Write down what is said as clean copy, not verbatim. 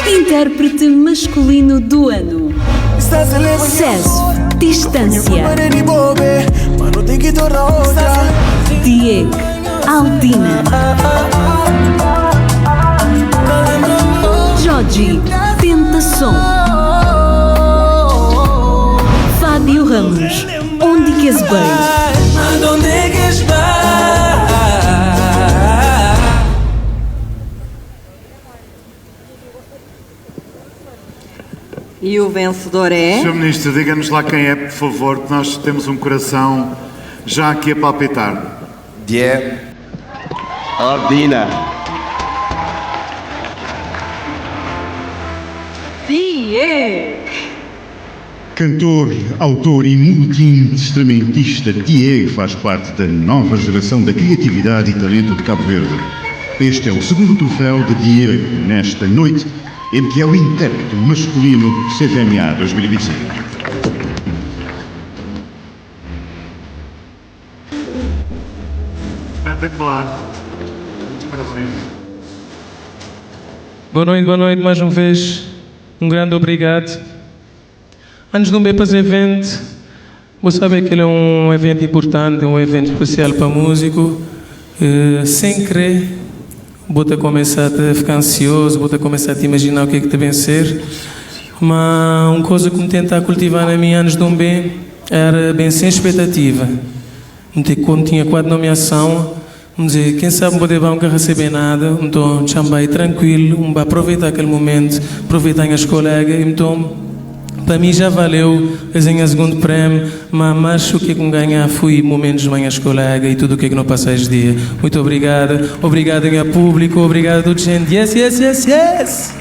Intérprete masculino do ano: Cesso, Distância. Diego, Aldina. Jorge, Tentação. Fábio Ramos, Onde Queres Bem. E o vencedor é? Sr. Ministro, diga-nos lá quem é, por favor, que nós temos um coração já aqui a palpitar. Diego, Aldina. Diego! Cantor, autor e multi-instrumentista, Diego faz parte da nova geração da criatividade e talento de Cabo Verde. Este é o segundo troféu de Diego nesta noite, em que é o intérprete masculino CVMA 2025. Boa noite mais uma vez. Um grande obrigado. Antes de ir para esse evento, vou saber que ele é um evento importante, um evento especial para músico. Sem querer, vou começar a ficar ansioso, vou começar a imaginar o que é que deve ser. Mas uma coisa que me tentar cultivar na minha antes de bem era bem sem expectativa. Quando tinha 4 nomeações, vamos dizer, quem sabe poder nunca receber nada, então chamei tranquilo, vamos aproveitar aquele momento, aproveitar as colegas, então para mim já valeu fazer o segundo prémio, mas o que eu ganhar foi momentos com as colegas e tudo o que não passei esse dia. Muito obrigado, obrigado ao público, obrigado a toda a gente. Yes, yes, yes, yes!